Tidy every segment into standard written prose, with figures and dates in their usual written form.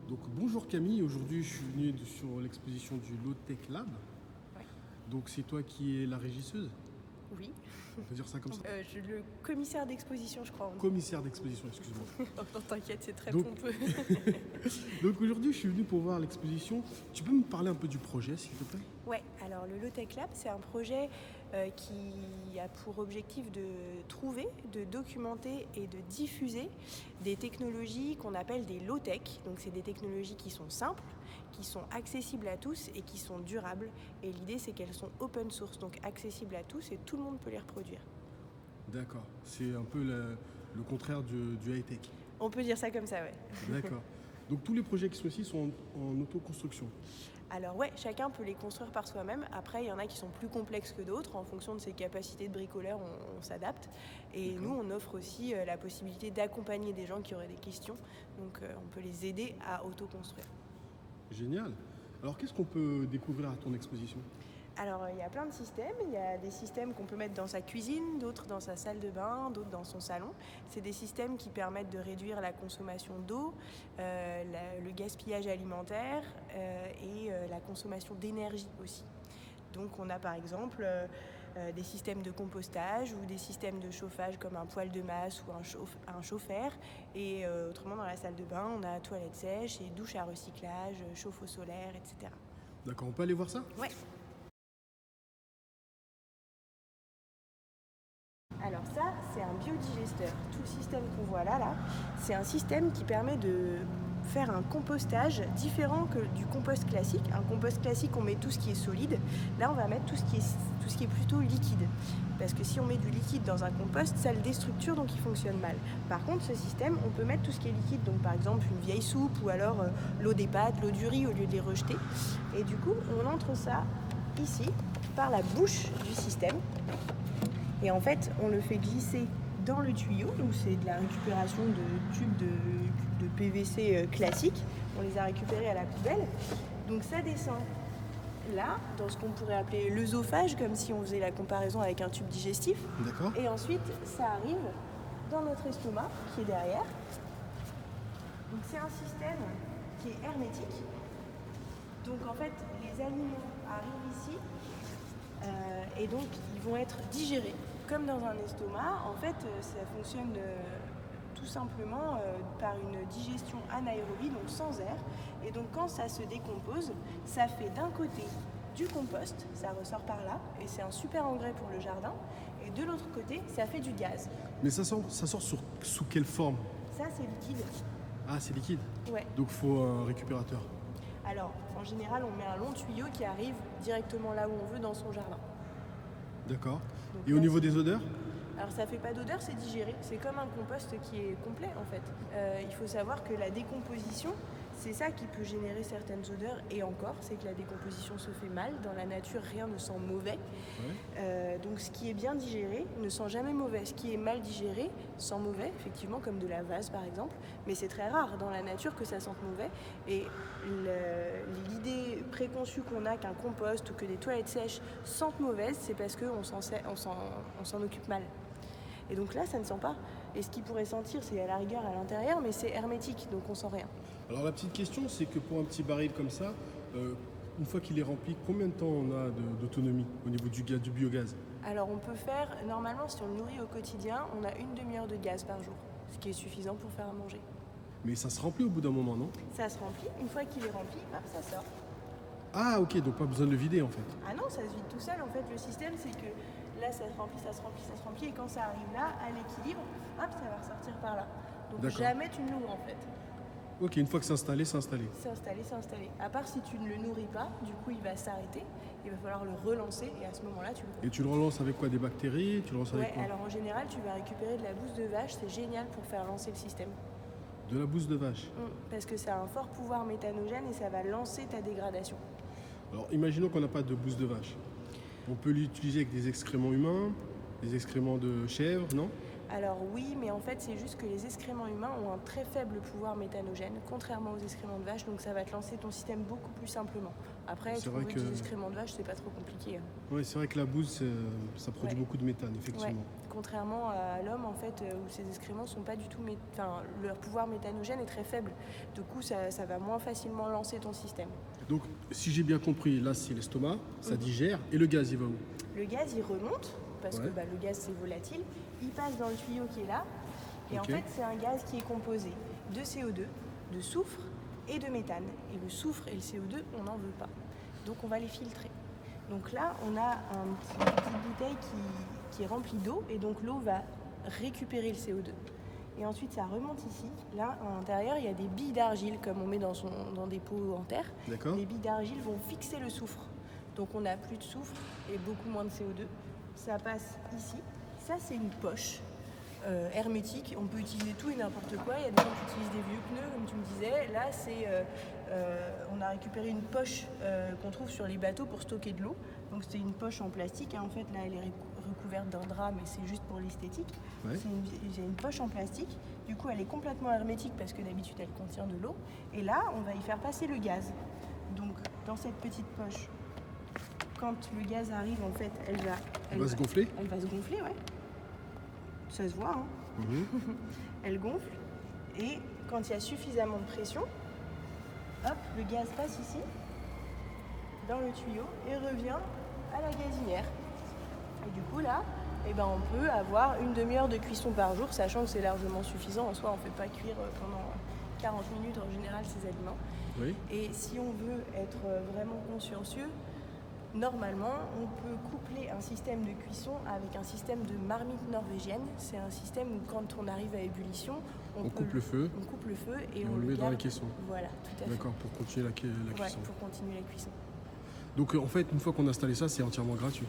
Donc bonjour Camille, aujourd'hui je suis venu sur l'exposition du Low Tech Lab. Ouais. Donc c'est toi qui es la régisseuse, Oui. on peut dire ça comme ça? Le commissaire d'exposition, je crois. Commissaire d'exposition, excuse-moi. Non, t'inquiète, c'est très Donc, pompeux. donc aujourd'hui je suis venu pour voir l'exposition. Tu peux me parler un peu du projet s'il te plaît? Ouais, alors le Low Tech Lab, c'est un projet qui a pour objectif de trouver, de documenter et de diffuser des technologies qu'on appelle des low tech. Donc c'est des technologies qui sont simples, qui sont accessibles à tous et qui sont durables. Et l'idée, c'est qu'elles sont open source, donc accessibles à tous et tout le monde peut les reproduire. D'accord, c'est un peu le contraire du high-tech. On peut dire ça comme ça, ouais. D'accord. Donc tous les projets qui sont ici sont en autoconstruction. Alors ouais, chacun peut les construire par soi-même. Après, il y en a qui sont plus complexes que d'autres. En fonction de ses capacités de bricoleur, on s'adapte. Et D'accord. nous, on offre aussi la possibilité d'accompagner des gens qui auraient des questions. Donc on peut les aider à auto-construire. Génial. Alors qu'est-ce qu'on peut découvrir à ton exposition? Alors il y a plein de systèmes. Il y a des systèmes qu'on peut mettre dans sa cuisine, d'autres dans sa salle de bain, d'autres dans son salon. C'est des systèmes qui permettent de réduire la consommation d'eau, le gaspillage alimentaire et la consommation d'énergie aussi. Donc on a par exemple des systèmes de compostage ou des systèmes de chauffage comme un poêle de masse ou un chauffe-air. Et autrement, dans la salle de bain, on a toilette sèche et douche à recyclage, chauffe-eau solaire, etc. D'accord, on peut aller voir ça? Ouais. Alors ça, c'est un biodigesteur. Tout le système qu'on voit là, c'est un système qui permet de faire un compostage différent que du compost classique. Un compost classique, on met tout ce qui est solide. Là, on va mettre tout ce qui est plutôt liquide. Parce que si on met du liquide dans un compost, ça le déstructure, donc il fonctionne mal. Par contre, ce système, on peut mettre tout ce qui est liquide. Donc par exemple, une vieille soupe ou alors l'eau des pâtes, l'eau du riz au lieu de les rejeter. Et du coup, on entre ça ici par la bouche du système. Et en fait, on le fait glisser dans le tuyau, donc c'est de la récupération de tubes de PVC classiques. On les a récupérés à la poubelle. Donc ça descend là, dans ce qu'on pourrait appeler l'œsophage, comme si on faisait la comparaison avec un tube digestif. D'accord. Et ensuite, ça arrive dans notre estomac, qui est derrière. Donc c'est un système qui est hermétique. Donc en fait, les aliments arrivent ici et donc ils vont être digérés. Comme dans un estomac, en fait, ça fonctionne tout simplement par une digestion anaérobie, donc sans air. Et donc quand ça se décompose, ça fait d'un côté du compost, ça ressort par là, et c'est un super engrais pour le jardin. Et de l'autre côté, ça fait du gaz. Mais ça sort sous quelle forme? Ça, c'est liquide. Ah, c'est liquide? Ouais. Donc il faut un récupérateur. Alors, en général, on met un long tuyau qui arrive directement là où on veut dans son jardin. D'accord. Donc Et là, au niveau des odeurs? Alors ça fait pas d'odeur, c'est digéré. C'est comme un compost qui est complet en fait. Il faut savoir que la décomposition, c'est ça qui peut générer certaines odeurs. Et encore, c'est que la décomposition se fait mal. Dans la nature, rien ne sent mauvais. Ouais. Donc ce qui est bien digéré ne sent jamais mauvais. Ce qui est mal digéré sent mauvais, effectivement, comme de la vase par exemple. Mais c'est très rare dans la nature que ça sente mauvais. Et l'idée préconçue qu'on a qu'un compost ou que des toilettes sèches sentent mauvaises, c'est parce qu'on s'en occupe mal. Et donc là, ça ne sent pas. Et ce qui pourrait sentir, c'est à la rigueur à l'intérieur, mais c'est hermétique, donc on sent rien. Alors la petite question, c'est que pour un petit baril comme ça, une fois qu'il est rempli, combien de temps on a d'autonomie au niveau du biogaz? Alors on peut faire, normalement, si on le nourrit au quotidien, on a une demi-heure de gaz par jour, ce qui est suffisant pour faire à manger. Mais ça se remplit au bout d'un moment, non? Ça se remplit, une fois qu'il est rempli, hop, ça sort. Ah ok, donc pas besoin de le vider en fait. Ah non, ça se vide tout seul. En fait, le système, c'est que là, ça se remplit, ça se remplit, ça se remplit, et quand ça arrive là, à l'équilibre, hop, ça va ressortir par là. Donc D'accord. jamais tu le nourris en fait. Ok, une fois que c'est installé, c'est installé. C'est installé, c'est installé. À part si tu ne le nourris pas, du coup, il va s'arrêter. Il va falloir le relancer, et à ce moment-là, tu le Et tu le relances avec quoi? Des bactéries? Tu le relances avec Ouais, quoi? alors en général, tu vas récupérer de la bouse de vache, c'est génial pour faire lancer le système. De la bouse de vache. Parce que ça a un fort pouvoir méthanogène et ça va lancer ta dégradation. Alors imaginons qu'on n'a pas de bouse de vache. On peut l'utiliser avec des excréments humains, des excréments de chèvre, non? Alors oui, mais en fait c'est juste que les excréments humains ont un très faible pouvoir méthanogène, contrairement aux excréments de vache, donc ça va te lancer ton système beaucoup plus simplement. Après, C'est trouver vrai que... des excréments de vache, c'est pas trop compliqué. Ouais, c'est vrai que la bouse, ça produit Ouais. beaucoup de méthane, effectivement. Ouais. Contrairement à l'homme, en fait, où ces excréments sont pas du tout... leur pouvoir méthanogène est très faible. Du coup, ça va moins facilement lancer ton système. Donc, si j'ai bien compris, là, c'est l'estomac, ça digère, et le gaz, il va où? Le gaz, il remonte, parce que le gaz, c'est volatile. Il passe dans le tuyau qui est là. Et en fait, c'est un gaz qui est composé de CO2, de soufre et de méthane. Et le soufre et le CO2, on n'en veut pas. Donc, on va les filtrer. Donc là, on a une petite bouteille qui est remplie d'eau. Et donc, l'eau va récupérer le CO2. Et ensuite, ça remonte ici. Là, à l'intérieur, il y a des billes d'argile, comme on met dans des pots en terre. D'accord. Les billes d'argile vont fixer le soufre. Donc, on n'a plus de soufre et beaucoup moins de CO2. Ça passe ici. Ça, c'est une poche hermétique. On peut utiliser tout et n'importe quoi. Il y a des gens qui utilisent des vieux pneus, comme tu me disais. Là, on a récupéré une poche qu'on trouve sur les bateaux pour stocker de l'eau. Donc, c'était une poche en plastique. En fait, là, elle est recouverte d'un drap, mais c'est juste pour l'esthétique. Ouais. C'est une poche en plastique. Du coup, elle est complètement hermétique parce que d'habitude, elle contient de l'eau. Et là, on va y faire passer le gaz. Donc, dans cette petite poche, quand le gaz arrive, en fait, elle va se gonfler. Elle va se gonfler, ouais. Ça se voit, hein. Elle gonfle. Et quand il y a suffisamment de pression, hop, le gaz passe ici, dans le tuyau, et revient à la gazinière. Et du coup, là, on peut avoir une demi-heure de cuisson par jour, sachant que c'est largement suffisant. En soi, on ne fait pas cuire pendant 40 minutes en général ces aliments. Oui. Et si on veut être vraiment consciencieux, normalement, on peut coupler un système de cuisson avec un système de marmite norvégienne. C'est un système où quand on arrive à ébullition, on coupe le feu et on le met dans la caisson. Voilà, tout à fait. D'accord, pour continuer la cuisson. Pour continuer la cuisson. Donc en fait, une fois qu'on a installé ça, c'est entièrement gratuit,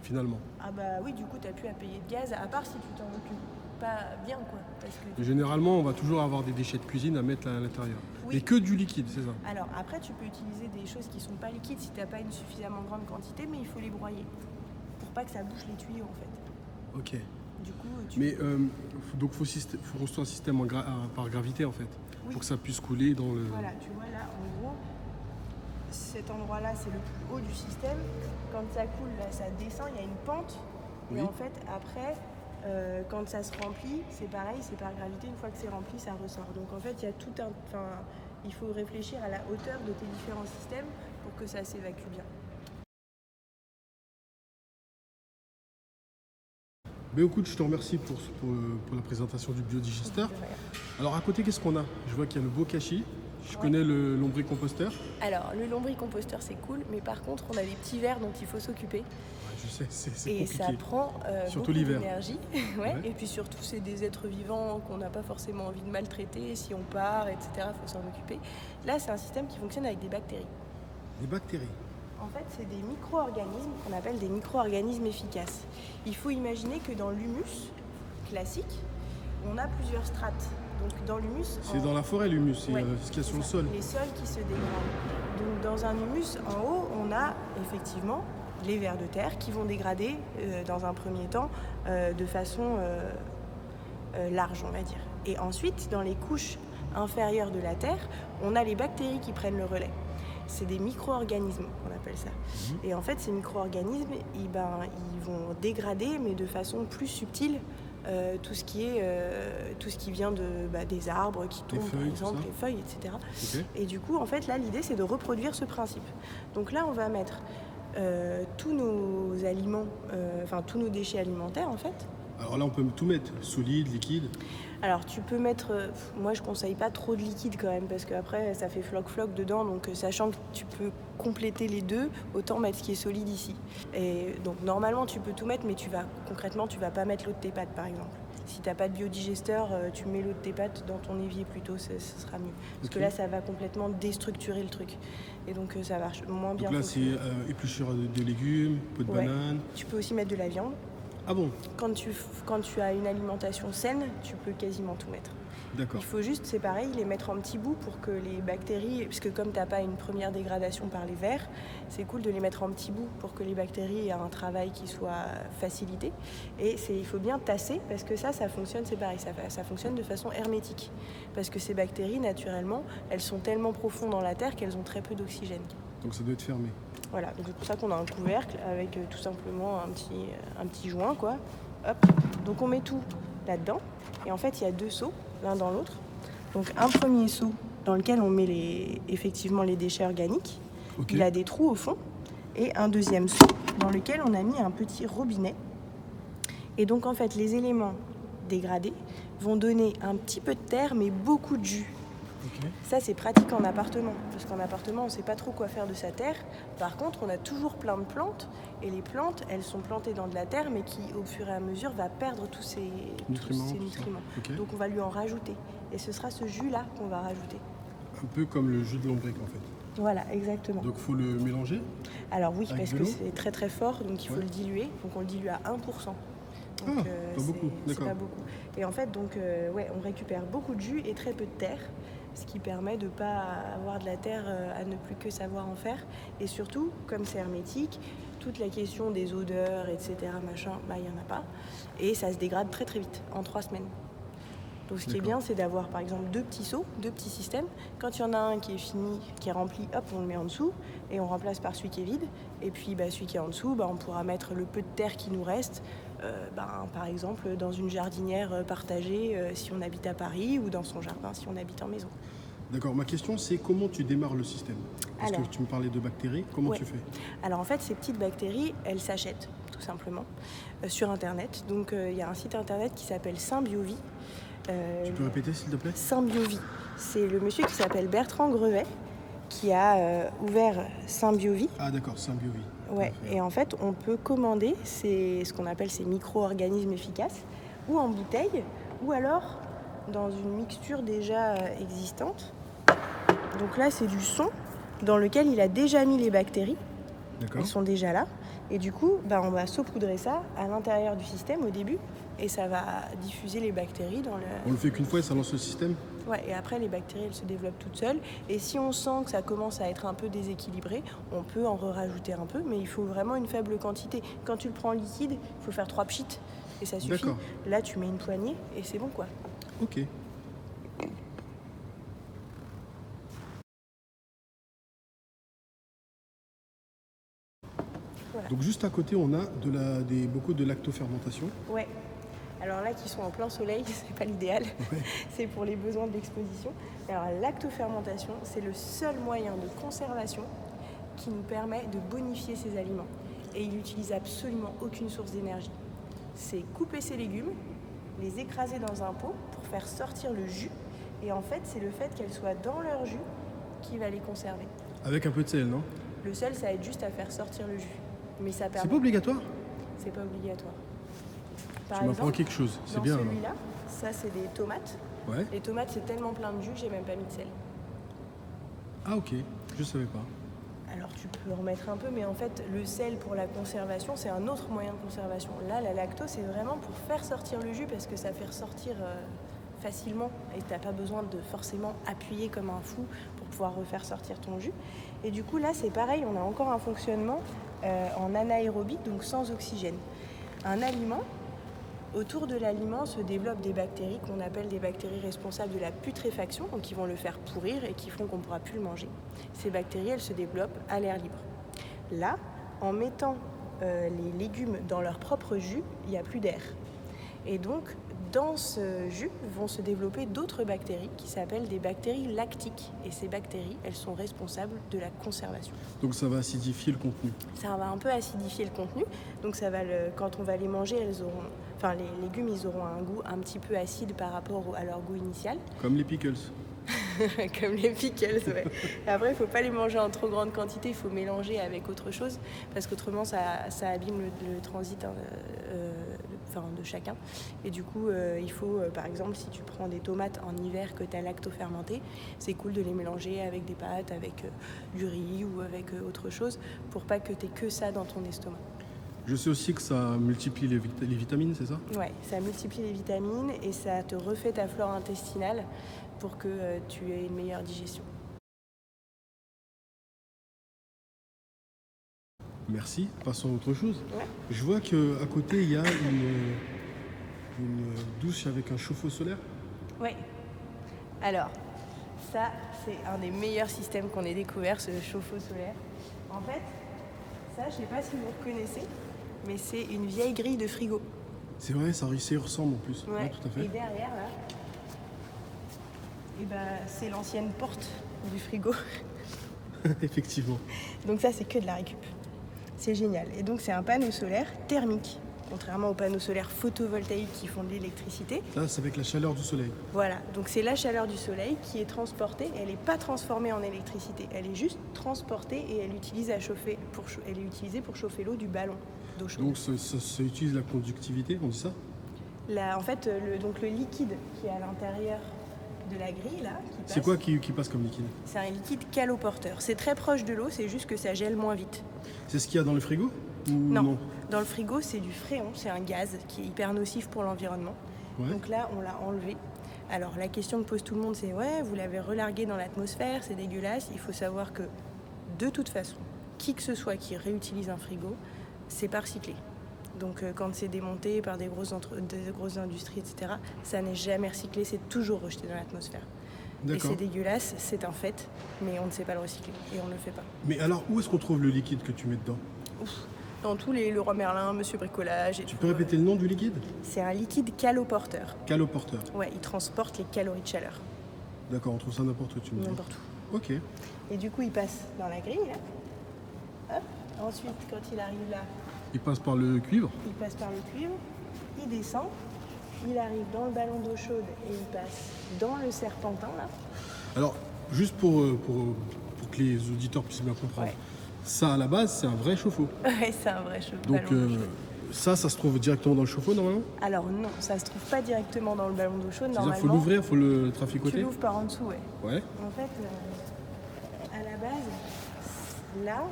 finalement. Ah bah oui, du coup, tu n'as plus à payer de gaz, à part si tu t'en occupes pas bien, quoi. Parce que Généralement, on va toujours avoir des déchets de cuisine à mettre à l'intérieur. Oui. Mais que du liquide, c'est ça? Alors après, tu peux utiliser des choses qui sont pas liquides si tu n'as pas une suffisamment grande quantité, mais il faut les broyer pour pas que ça bouche les tuyaux, en fait. Ok. Du coup, donc faut construire un système par gravité, en fait, pour que ça puisse couler dans le... Voilà, tu vois là, en gros, cet endroit-là, c'est le plus haut du système. Quand ça coule, là, ça descend, il y a une pente. Oui. Et en fait, après, quand ça se remplit, c'est pareil, c'est par gravité. Une fois que c'est rempli, ça ressort. Donc en fait, il y a tout il faut réfléchir à la hauteur de tes différents systèmes pour que ça s'évacue bien. Mais écoute, je te remercie pour la présentation du biodigesteur. Alors à côté, qu'est-ce qu'on a? Je vois qu'il y a le bokashi. Je connais le lombricomposteur. Alors, le lombricomposteur, c'est cool, mais par contre, on a des petits vers dont il faut s'occuper. Ouais, je sais, c'est compliqué. Et ça prend surtout beaucoup l'hiver. d'énergie. Et puis surtout, c'est des êtres vivants qu'on n'a pas forcément envie de maltraiter. Si on part, etc., il faut s'en occuper. Là, c'est un système qui fonctionne avec des bactéries. Des bactéries? En fait, c'est des micro-organismes qu'on appelle des micro-organismes efficaces. Il faut imaginer que dans l'humus classique, on a plusieurs strates. Donc dans l'humus... C'est dans la forêt l'humus, c'est ce qu'il y a sur le sol. Les sols qui se dégradent. Donc dans un humus, en haut, on a effectivement les vers de terre qui vont dégrader dans un premier temps de façon large, on va dire. Et ensuite, dans les couches inférieures de la terre, on a les bactéries qui prennent le relais. C'est des micro-organismes, on appelle ça. Et en fait, ces micro-organismes, ils vont dégrader, mais de façon plus subtile, tout ce qui vient des arbres qui tombent, feuilles, par exemple, les feuilles, etc. Okay. Et du coup, en fait, là, l'idée, c'est de reproduire ce principe. Donc là, on va mettre tous nos aliments, tous nos déchets alimentaires, en fait. Alors là, on peut tout mettre, solide, liquide. Alors tu peux mettre, moi je conseille pas trop de liquide quand même parce qu'après ça fait floc dedans, donc sachant que tu peux compléter les deux, autant mettre ce qui est solide ici. Et donc normalement tu peux tout mettre, mais concrètement tu vas pas mettre l'eau de tes pâtes par exemple. Si t'as pas de biodigesteur, tu mets l'eau de tes pâtes dans ton évier plutôt, ce sera mieux. Parce que là ça va complètement déstructurer le truc. Et donc ça marche moins bien. Donc là c'est épluchure de légumes, peau de banane. Tu peux aussi mettre de la viande. Ah bon? Quand tu as une alimentation saine, tu peux quasiment tout mettre. D'accord. Il faut juste, c'est pareil, les mettre en petits bouts pour que les bactéries, puisque comme tu n'as pas une première dégradation par les vers, c'est cool de les mettre en petits bouts pour que les bactéries aient un travail qui soit facilité. Et il faut bien tasser, parce que ça fonctionne, c'est pareil, ça fonctionne de façon hermétique. Parce que ces bactéries, naturellement, elles sont tellement profondes dans la terre qu'elles ont très peu d'oxygène. Donc ça doit être fermé. Voilà, donc c'est pour ça qu'on a un couvercle avec tout simplement un petit joint, quoi. Hop. Donc on met tout là-dedans, et en fait il y a 2 seaux, l'un dans l'autre. Donc un premier seau dans lequel on met effectivement les déchets organiques. Ok. Il a des trous au fond, et un deuxième seau dans lequel on a mis un petit robinet. Et donc en fait les éléments dégradés vont donner un petit peu de terre mais beaucoup de jus. Ok. Ça, c'est pratique en appartement, parce qu'en appartement, on ne sait pas trop quoi faire de sa terre. Par contre, on a toujours plein de plantes, et les plantes, elles sont plantées dans de la terre, mais qui, au fur et à mesure, va perdre tous ces nutriments. Okay. Donc, on va lui en rajouter. Et ce sera ce jus-là qu'on va rajouter. Un peu comme le jus de lombric, en fait. Voilà, exactement. Donc, il faut le mélanger? Alors oui, avec parce que c'est très très fort, donc il faut le diluer. Donc, on le dilue à 1%. Donc, pas beaucoup, d'accord. C'est pas beaucoup. Et en fait, donc, on récupère beaucoup de jus et très peu de terre, ce qui permet de ne pas avoir de la terre à ne plus que savoir en faire. Et surtout, comme c'est hermétique, toute la question des odeurs, etc., machin, il n'y en a pas. Et ça se dégrade très très vite, en 3 semaines. Donc ce qui est bien, c'est d'avoir par exemple 2 petits seaux, 2 petits systèmes. Quand il y en a un qui est fini, qui est rempli, hop, on le met en dessous et on remplace par celui qui est vide. Et puis celui qui est en dessous, on pourra mettre le peu de terre qui nous reste, par exemple dans une jardinière partagée si on habite à Paris, ou dans son jardin si on habite en maison. D'accord, ma question c'est comment tu démarres le système? Parce que tu me parlais de bactéries, comment tu fais? Alors en fait, ces petites bactéries, elles s'achètent tout simplement sur internet. Donc il y a un site internet qui s'appelle Symbiovie. Tu peux répéter s'il te plaît? Symbiovie. C'est le monsieur qui s'appelle Bertrand Grevet qui a ouvert Symbiovie. Ah d'accord, Symbiovie. Ouais, et en fait, on peut commander ce qu'on appelle ces micro-organismes efficaces, ou en bouteille, ou alors dans une mixture déjà existante. Donc là, c'est du son dans lequel il a déjà mis les bactéries. D'accord. Elles sont déjà là. Et du coup, on va saupoudrer ça à l'intérieur du système au début, et ça va diffuser les bactéries dans le... On le fait qu'une fois et ça lance le système? Ouais, et après les bactéries, elles se développent toutes seules. Et si on sent que ça commence à être un peu déséquilibré, on peut en rajouter un peu, mais il faut vraiment une faible quantité. Quand tu le prends liquide, il faut faire 3 pchits et ça suffit. D'accord. Là, tu mets une poignée et c'est bon, quoi. Ok. Voilà. Donc juste à côté, on a beaucoup de lactofermentation. Ouais. Alors là, qui sont en plein soleil, c'est pas l'idéal. Ouais. C'est pour les besoins de l'exposition. Alors la lactofermentation, c'est le seul moyen de conservation qui nous permet de bonifier ces aliments. Et il n'utilise absolument aucune source d'énergie. C'est couper ses légumes, les écraser dans un pot pour faire sortir le jus. Et en fait, c'est le fait qu'elles soient dans leur jus qui va les conserver. Avec un peu de sel, non? Le sel, ça aide juste à faire sortir le jus. Mais ça permet... C'est pas obligatoire? C'est pas obligatoire. Tu m'apprends quelque chose, c'est bien. Dans celui-là, ça c'est des tomates. Ouais. Les tomates, c'est tellement plein de jus que j'ai même pas mis de sel. Ah ok, je savais pas. Alors tu peux en mettre un peu, mais en fait le sel pour la conservation, c'est un autre moyen de conservation. Là, la lactose, c'est vraiment pour faire sortir le jus, parce que ça fait ressortir facilement et t'as pas besoin de forcément appuyer comme un fou pour pouvoir refaire sortir ton jus. Et du coup là, c'est pareil, on a encore un fonctionnement en anaérobie, donc sans oxygène. Un aliment, autour de l'aliment se développent des bactéries qu'on appelle des bactéries responsables de la putréfaction, donc qui vont le faire pourrir et qui font qu'on ne pourra plus le manger. Ces bactéries, elles se développent à l'air libre. Là, en mettant les légumes dans leur propre jus, il n'y a plus d'air. Et donc, dans ce jus vont se développer d'autres bactéries qui s'appellent des bactéries lactiques. Et ces bactéries, elles sont responsables de la conservation. Donc ça va acidifier le contenu? Ça va un peu acidifier le contenu. Donc ça va quand on va les manger, les légumes, ils auront un goût un petit peu acide par rapport à leur goût initial. Comme les pickles. Comme les pickles, ouais. Après, il ne faut pas les manger en trop grande quantité, il faut mélanger avec autre chose, parce qu'autrement, ça abîme le transit de chacun. Et du coup, il faut, par exemple, si tu prends des tomates en hiver que tu as lactofermentées, c'est cool de les mélanger avec des pâtes, avec du riz ou avec autre chose, pour pas que tu aies que ça dans ton estomac. Je sais aussi que ça multiplie les vitamines, c'est ça? Ouais, ça multiplie les vitamines et ça te refait ta flore intestinale pour que tu aies une meilleure digestion. Merci. Passons à autre chose. Ouais. Je vois qu'à côté, il y a une douche avec un chauffe-eau solaire. Ouais. Alors, ça, c'est un des meilleurs systèmes qu'on ait découvert, ce chauffe-eau solaire. En fait, ça, je sais pas si vous reconnaissez, mais c'est une vieille grille de frigo. C'est vrai, ça y ressemble en plus. Ouais. Ouais, tout à fait. Et derrière, là, et c'est l'ancienne porte du frigo. Effectivement. Donc ça, c'est que de la récup. C'est génial. Et donc, c'est un panneau solaire thermique, contrairement aux panneaux solaires photovoltaïques qui font de l'électricité. Là, c'est avec la chaleur du soleil. Voilà, donc c'est la chaleur du soleil qui est transportée. Elle n'est pas transformée en électricité. Elle est juste transportée et elle est utilisée pour chauffer l'eau du ballon d'eau chaude. Donc, ça utilise la conductivité, on dit ça? En fait, le liquide qui est à l'intérieur de la grille, là, qui passe, C'est quoi qui passe comme liquide? c'est un liquide caloporteur. C'est très proche de l'eau, c'est juste que ça gèle moins vite. C'est ce qu'il y a dans le frigo? Ou Non. Dans le frigo, c'est du fréon, c'est un gaz qui est hyper nocif pour l'environnement. Ouais. Donc là, on l'a enlevé. Alors la question que pose tout le monde, c'est ouais, vous l'avez relargué dans l'atmosphère, c'est dégueulasse. Il faut savoir que de toute façon, qui que ce soit qui réutilise un frigo, c'est pas recyclé. Donc quand c'est démonté par des grosses industries, etc., ça n'est jamais recyclé, c'est toujours rejeté dans l'atmosphère. Et D'accord. c'est dégueulasse, c'est un fait, mais on ne sait pas le recycler et on ne le fait pas. Mais alors, où est-ce qu'on trouve le liquide que tu mets dedans? Dans tous les Leroy Merlin, Monsieur Bricolage et Tu tout. peux répéter le nom du liquide? C'est un liquide caloporteur. Caloporteur. Ouais, il transporte les calories de chaleur, D'accord, on trouve ça n'importe où, tu me dis. n'importe où. Ok. Et du coup, il passe dans la grille, là. Hop. Ensuite, quand il arrive là, Il passe par le cuivre. il passe par le cuivre, il descend, il arrive dans le ballon d'eau chaude et il passe dans le serpentin, là. Alors, juste pour que les auditeurs puissent bien comprendre, Ouais. ça à la base, c'est un vrai chauffe-eau. Ouais, c'est un vrai Donc, ballon d'eau chaude. ça se trouve directement dans le chauffe-eau normalement? Alors non, ça se trouve pas directement dans le ballon d'eau chaude. C'est-à-dire Normalement, qu'il faut l'ouvrir, il faut le tu traficoter? l'ouvres par en dessous, ouais. Ouais. En fait, à la base, là,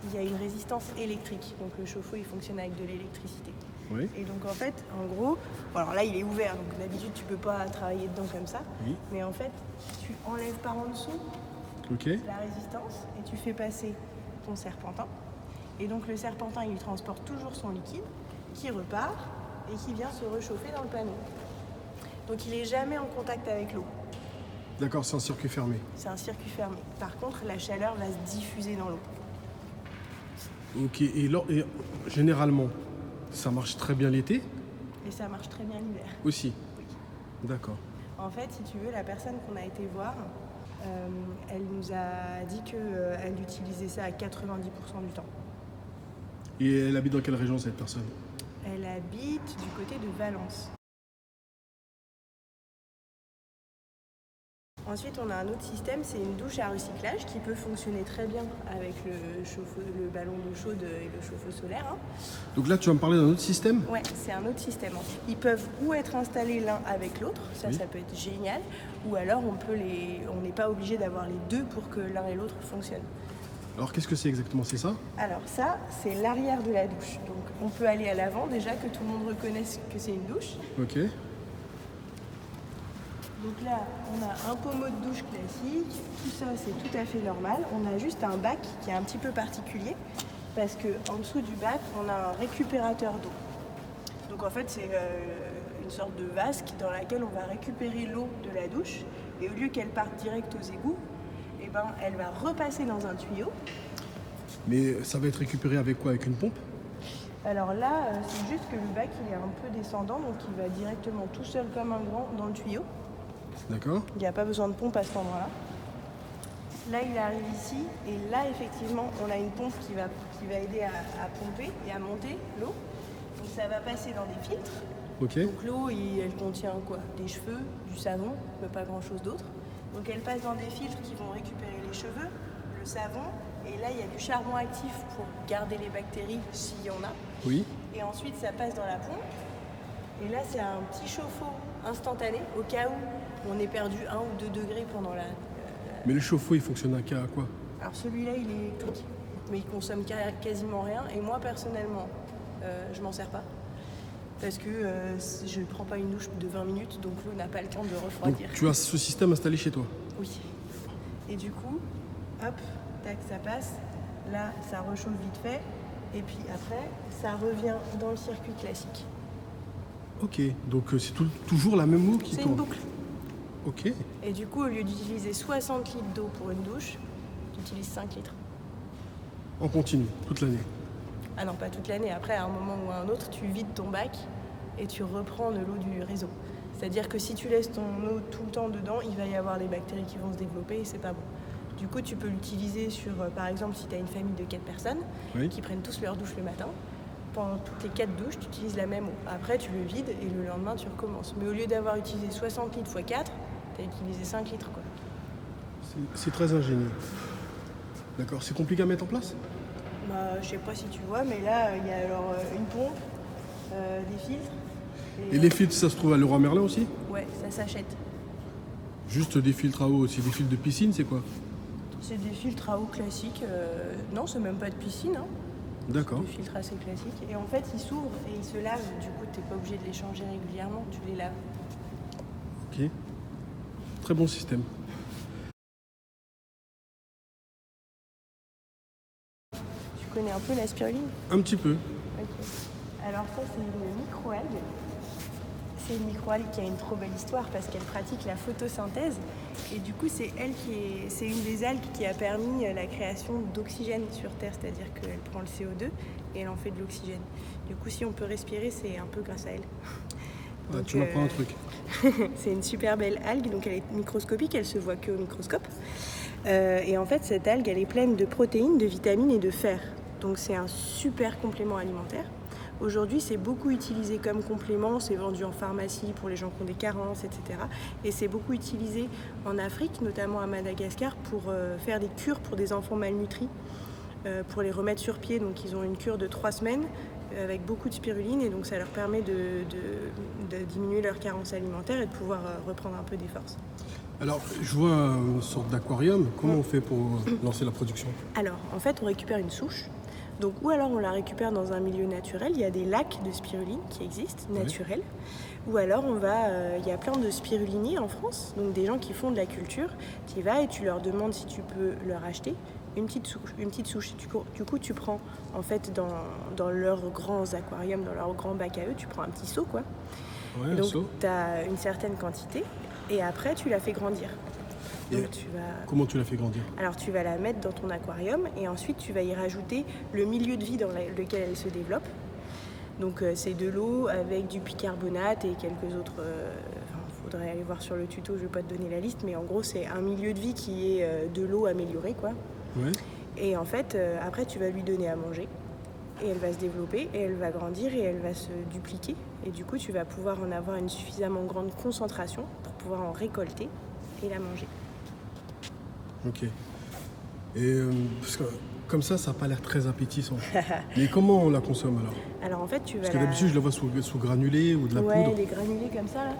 il y a une résistance électrique. Donc le chauffe-eau, il fonctionne avec de l'électricité. Oui. Et donc en fait, en gros, bon, alors là, il est ouvert, donc d'habitude, tu peux pas travailler dedans comme ça. Oui. Mais en fait, tu enlèves par en dessous Ok. la résistance et tu fais passer ton serpentin. Et donc le serpentin, il transporte toujours son liquide qui repart et qui vient se réchauffer dans le panneau. Donc il n'est jamais en contact avec l'eau. D'accord, c'est un circuit fermé. C'est un circuit fermé. Par contre, la chaleur va se diffuser dans l'eau. Ok, et généralement, ça marche très bien l'été Et ça marche très bien l'hiver. aussi? Oui. D'accord. En fait, si tu veux, la personne qu'on a été voir, elle nous a dit qu'elle utilisait ça à 90% du temps. Et elle habite dans quelle région cette personne? Elle habite du côté de Valence. Ensuite, on a un autre système, c'est une douche à recyclage qui peut fonctionner très bien avec le ballon d'eau chaude et le chauffe-eau solaire. Hein. Donc là, tu vas me parler d'un autre système? Ouais, c'est un autre système. Ils peuvent ou être installés l'un avec l'autre, ça Oui. ça peut être génial, ou alors on n'est pas obligé d'avoir les deux pour que l'un et l'autre fonctionnent. Alors qu'est-ce que c'est exactement? C'est ça? Alors ça, c'est l'arrière de la douche. Donc on peut aller à l'avant déjà, que tout le monde reconnaisse que c'est une douche. Ok. Donc là, on a un pommeau de douche classique, tout ça c'est tout à fait normal. On a juste un bac qui est un petit peu particulier parce qu'en dessous du bac, on a un récupérateur d'eau. Donc en fait, c'est une sorte de vasque dans laquelle on va récupérer l'eau de la douche et au lieu qu'elle parte direct aux égouts, eh ben, elle va repasser dans un tuyau. Mais ça va être récupéré avec quoi? Avec une pompe? Alors là, c'est juste que le bac il est un peu descendant, donc il va directement tout seul comme un grand dans le tuyau. D'accord. Il n'y a pas besoin de pompe à cet endroit-là. Là, il arrive ici, et là, effectivement, on a une pompe qui va aider à pomper et à monter l'eau. Donc ça va passer dans des filtres. Ok. Donc l'eau, elle contient quoi? Des cheveux, du savon, mais pas grand-chose d'autre. Donc elle passe dans des filtres qui vont récupérer les cheveux, le savon, et là, il y a du charbon actif pour garder les bactéries s'il y en a. Oui. Et ensuite, ça passe dans la pompe. Et là, c'est un petit chauffe-eau instantané, au cas où on est perdu 1 ou 2 degrés pendant la... Mais le chauffe-eau, il fonctionne à quoi? Alors celui-là, il est électrique, mais il consomme quasiment rien. Et moi, personnellement, je m'en sers pas. Parce que je ne prends pas une douche de 20 minutes, donc l'eau n'a pas le temps de refroidir. Donc tu as ce système installé chez toi? Oui. Et du coup, hop, tac, ça passe. Là, ça rechauffe vite fait. Et puis après, ça revient dans le circuit classique. Ok, donc c'est toujours la même eau qui C'est tourne? une boucle. Ok. Et du coup, au lieu d'utiliser 60 litres d'eau pour une douche, tu utilises 5 litres. En continu, toute l'année? Ah non, pas toute l'année. Après, à un moment ou à un autre, tu vides ton bac et tu reprends de l'eau du réseau. C'est-à-dire que si tu laisses ton eau tout le temps dedans, il va y avoir des bactéries qui vont se développer et c'est pas bon. Du coup, tu peux l'utiliser sur, par exemple, si tu as une famille de 4 personnes qui prennent tous leur douche le matin. Pendant toutes les 4 douches, tu utilises la même eau. Après, tu le vides et le lendemain, tu recommences. Mais au lieu d'avoir utilisé 60 litres x 4, tu as utilisé 5 litres, quoi. C'est très ingénieux. D'accord, c'est compliqué à mettre en place? Bah, je sais pas si tu vois, mais là, il y a alors une pompe, des filtres. Et les filtres, ça se trouve à Leroy Merlin aussi? Ouais, ça s'achète. Juste des filtres à eau, c'est des filtres de piscine, c'est quoi? C'est des filtres à eau classiques. Non, c'est même pas de piscine. Hein. D'accord. Des filtres assez classiques. Et en fait, ils s'ouvrent et ils se lavent. Du coup, t'es pas obligé de les changer régulièrement. Tu les laves. Ok. Très bon système. Tu connais un peu la spiruline? Un petit peu. Ok. Alors ça, c'est une microalgue. C'est une microalgue qui a une trop belle histoire parce qu'elle pratique la photosynthèse. Et du coup, c'est une des algues qui a permis la création d'oxygène sur Terre. C'est-à-dire qu'elle prend le CO2 et elle en fait de l'oxygène. Du coup, si on peut respirer, c'est un peu grâce à elle. Donc, tu m'apprends un truc. C'est une super belle algue, donc elle est microscopique, elle se voit qu'au microscope. Et en fait, cette algue, elle est pleine de protéines, de vitamines et de fer. Donc c'est un super complément alimentaire. Aujourd'hui, c'est beaucoup utilisé comme complément, c'est vendu en pharmacie pour les gens qui ont des carences, etc. Et c'est beaucoup utilisé en Afrique, notamment à Madagascar, pour faire des cures pour des enfants malnutris, pour les remettre sur pied. Donc ils ont une cure de 3 semaines avec beaucoup de spiruline et donc ça leur permet de diminuer leur carence alimentaire et de pouvoir reprendre un peu des forces. Alors, je vois une sorte d'aquarium. Comment on fait pour lancer la production? Alors, en fait, on récupère une souche. Donc, ou alors on la récupère dans un milieu naturel. Il y a des lacs de spiruline qui existent, naturels. Ou alors il y a plein de spiruliniers en France, donc des gens qui font de la culture. Tu y vas et tu leur demandes si tu peux leur acheter une petite souche. Du coup, tu prends, en fait, dans leurs grands aquariums, dans leurs grands bacs à eux, tu prends un petit seau, quoi. Ouais, et donc, tu as une certaine quantité et après, tu la fais grandir. Donc, comment tu la fais grandir? Alors, tu vas la mettre dans ton aquarium et ensuite, tu vas y rajouter le milieu de vie dans lequel elle se développe. Donc, c'est de l'eau avec du bicarbonate et quelques autres... faudrait aller voir sur le tuto, je ne vais pas te donner la liste, mais en gros, c'est un milieu de vie qui est de l'eau améliorée, quoi. Ouais. Et en fait, après, tu vas lui donner à manger et elle va se développer et elle va grandir et elle va se dupliquer. Et du coup, tu vas pouvoir en avoir une suffisamment grande concentration pour pouvoir en récolter et la manger. Ok. Et parce que comme ça n'a pas l'air très appétissant. Mais comment on la consomme alors? Alors en fait, tu vas. Parce que d'habitude, je la vois sous granulés ou de la poudre. Ouais, les granulés comme ça là.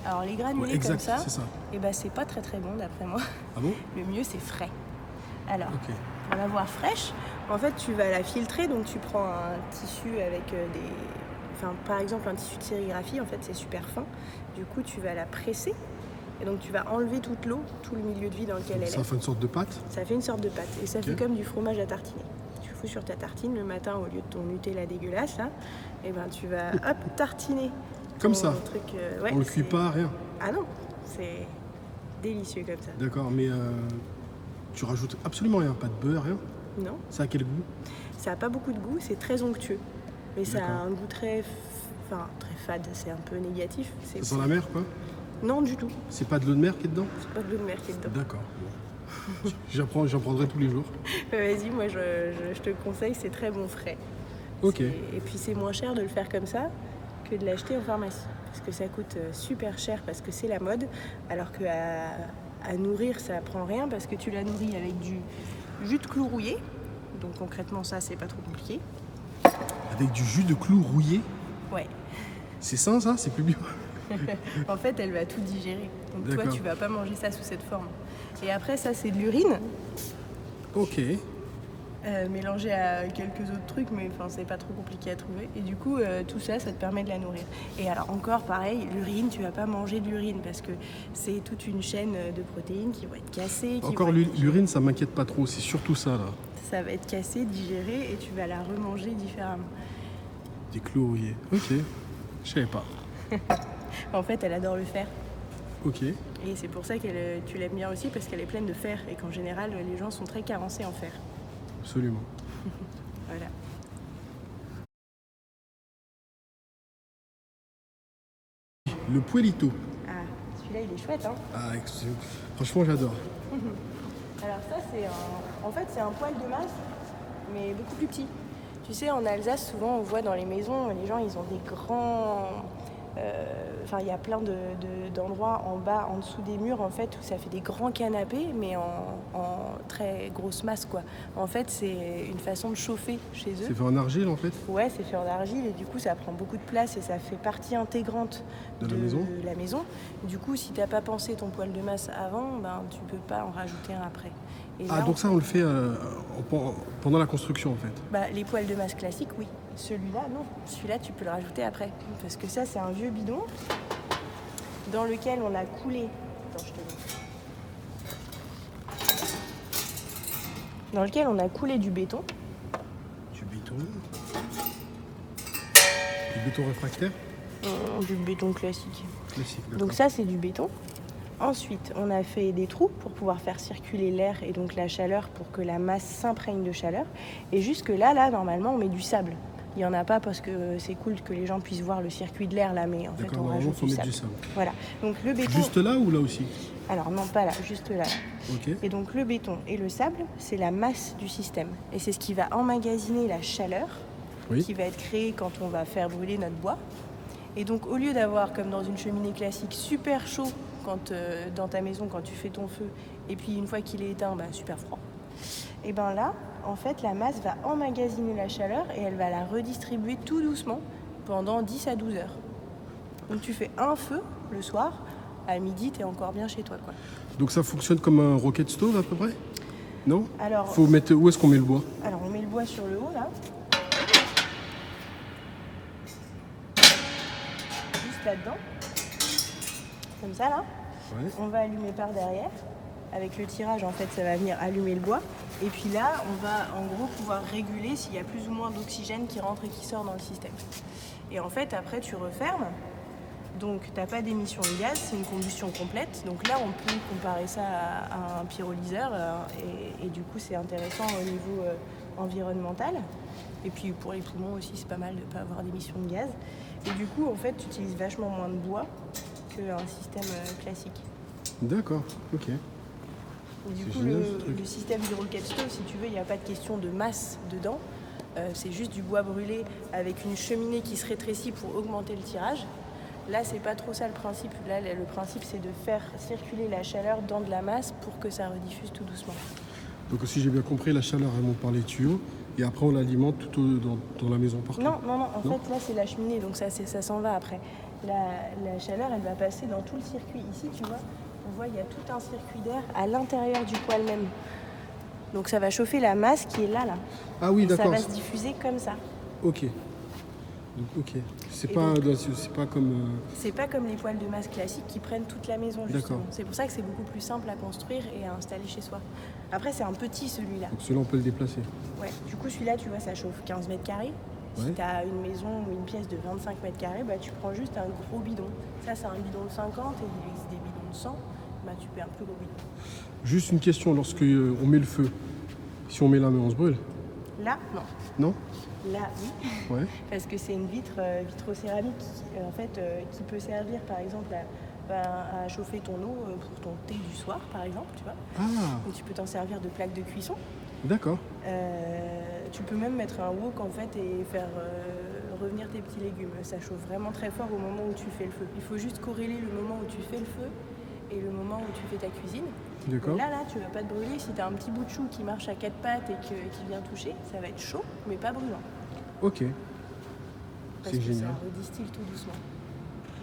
Alors les granulés comme ça, c'est ça. Et ben c'est pas très très bon d'après moi. Ah bon? Le mieux c'est frais. Alors, Ok. pour l'avoir fraîche, en fait tu vas la filtrer, donc tu prends un tissu avec par exemple un tissu de sérigraphie, en fait c'est super fin. Du coup tu vas la presser. Et donc tu vas enlever toute l'eau, tout le milieu de vie dans lequel elle est. Ça fait une sorte de pâte? Ça fait une sorte de pâte. Et ça fait comme du fromage à tartiner. Tu fous sur ta tartine le matin au lieu de ton Nutella dégueulasse là. Et ben tu vas tartiner. Comme ça truc, on le cuit pas, rien? Ah non, c'est délicieux comme ça. D'accord, mais tu rajoutes absolument rien? Pas de beurre, rien? Non. Ça a quel goût? Ça a pas beaucoup de goût, c'est très onctueux. Mais ça a un goût très fade, c'est un peu négatif. Ça sent la mer quoi? Non, du tout. C'est pas de l'eau de mer qui est dedans? C'est pas de l'eau de mer qui est dedans. D'accord. J'en prendrai tous les jours. Vas-y, moi je te conseille, c'est très bon frais. Ok. Et puis c'est moins cher de le faire comme ça que de l'acheter en pharmacie. Parce que ça coûte super cher parce que c'est la mode. Alors qu'à nourrir, ça prend rien parce que tu la nourris avec du jus de clou rouillé. Donc concrètement, ça, c'est pas trop compliqué. Avec du jus de clou rouillé? Ouais. C'est sain ça? C'est plus bio? En fait, elle va tout digérer. Donc D'accord. toi, tu vas pas manger ça sous cette forme. Et après, ça, c'est de l'urine. Ok. mélangée à quelques autres trucs, mais enfin c'est pas trop compliqué à trouver. Et du coup, tout ça, ça te permet de la nourrir. Et alors encore pareil, l'urine, tu vas pas manger de l'urine parce que c'est toute une chaîne de protéines qui vont être cassées. Encore l'urine, ça m'inquiète pas trop, c'est surtout ça là. Ça va être cassé, digéré, et tu vas la remanger différemment. Des chloruriers, ok, je savais pas. En fait, elle adore le fer. Ok. Et c'est pour ça que tu l'aimes bien aussi, parce qu'elle est pleine de fer, et qu'en général, les gens sont très carencés en fer. Absolument. Voilà. Le Puelito. Ah, celui-là, il est chouette, hein. Ah, franchement, j'adore. Alors ça, en fait, c'est un poêle de masse, mais beaucoup plus petit. Tu sais, en Alsace, souvent, on voit dans les maisons, les gens, ils ont des grands... Enfin, il y a plein d'endroits en bas, en dessous des murs, en fait, où ça fait des grands canapés, mais en très grosse masse, quoi. En fait, c'est une façon de chauffer chez eux. C'est fait en argile, en fait? Ouais, c'est fait en argile, et du coup, ça prend beaucoup de place, et ça fait partie intégrante de la maison. Du coup, si t'as pas pensé ton poêle de masse avant, ben, tu peux pas en rajouter un après. Et Ah, là, donc ça, on le fait pendant la construction, en fait? Bah, les poêles de masse classiques, oui. Celui-là, non. Celui-là, tu peux le rajouter après. Parce que ça, c'est un vieux bidon dans lequel on a coulé... Attends, je te montre. Dans lequel on a coulé du béton. Du béton? Du béton réfractaire? Du béton classique. Classique, d'accord. Donc ça, c'est du béton. Ensuite, on a fait des trous pour pouvoir faire circuler l'air et donc la chaleur pour que la masse s'imprègne de chaleur. Et jusque là, normalement, on met du sable. Il n'y en a pas parce que c'est cool que les gens puissent voir le circuit de l'air là, mais en fait, on rajoute faut mettre du sable. Voilà. Donc le béton... Juste là ou là aussi? Alors non, pas là, juste là. Ok. Et donc le béton et le sable, c'est la masse du système. Et c'est ce qui va emmagasiner la chaleur qui va être créée quand on va faire brûler notre bois. Et donc au lieu d'avoir, comme dans une cheminée classique, super chaud dans ta maison quand tu fais ton feu, et puis une fois qu'il est éteint, super froid, et bien là, en fait, la masse va emmagasiner la chaleur et elle va la redistribuer tout doucement pendant 10 à 12 heures. Donc tu fais un feu le soir, à midi, tu es encore bien chez toi, quoi. Donc ça fonctionne comme un rocket stove à peu près? Non? Alors, où est-ce qu'on met le bois? Alors on met le bois sur le haut, là. Juste là-dedans. Comme ça, là. Ouais. On va allumer par derrière. Avec le tirage, en fait, ça va venir allumer le bois. Et puis là, on va en gros pouvoir réguler s'il y a plus ou moins d'oxygène qui rentre et qui sort dans le système. Et en fait, après, tu refermes. Donc, tu n'as pas d'émission de gaz, c'est une combustion complète. Donc là, on peut comparer ça à un pyrolyseur. Et du coup, c'est intéressant au niveau environnemental. Et puis, pour les poumons aussi, c'est pas mal de ne pas avoir d'émission de gaz. Et du coup, en fait, tu utilises vachement moins de bois qu'un système classique. D'accord, ok. Et du coup, le système du rocket stove, si tu veux, il n'y a pas de question de masse dedans. C'est juste du bois brûlé avec une cheminée qui se rétrécit pour augmenter le tirage. Là, c'est pas trop ça le principe. Là, le principe, c'est de faire circuler la chaleur dans de la masse pour que ça rediffuse tout doucement. Donc, si j'ai bien compris, la chaleur, elle monte par les tuyaux et après, on l'alimente tout dans la maison partout? Non. En fait, là, c'est la cheminée, donc ça s'en va après. La chaleur, elle va passer dans tout le circuit. Ici, tu vois, on voit, il y a tout un circuit d'air à l'intérieur du poêle même. Donc, ça va chauffer la masse qui est là. Ah oui, d'accord. Ça va se diffuser comme ça. Ok. Donc, ok. C'est pas comme... C'est pas comme les poêles de masse classiques qui prennent toute la maison, justement. C'est pour ça que c'est beaucoup plus simple à construire et à installer chez soi. Après, c'est un petit, celui-là. Donc celui-là, on peut le déplacer? Ouais. Du coup, celui-là, tu vois, ça chauffe 15 mètres carrés. Si tu as une maison ou une pièce de 25 mètres carrés, tu prends juste un gros bidon. Ça, c'est un bidon de 50 et il existe des bidons de 100. Tu fais un plus gros bidon. Juste une question, lorsque on met le feu, si on met la main, on se brûle? Là, non. Non? Là, oui. Ouais. Parce que c'est une vitrocéramique qui peut servir, par exemple, à chauffer ton eau pour ton thé du soir, par exemple, tu vois. Ah. Donc, tu peux t'en servir de plaque de cuisson. D'accord. Tu peux même mettre un wok, en fait, et faire revenir tes petits légumes. Ça chauffe vraiment très fort au moment où tu fais le feu. Il faut juste corréler le moment où tu fais le feu et le moment où tu fais ta cuisine. D'accord. Là, tu vas pas te brûler. Si tu as un petit bout de chou qui marche à quatre pattes et qui vient toucher, ça va être chaud, mais pas brûlant. Ok. C'est génial. Ça redistille tout doucement.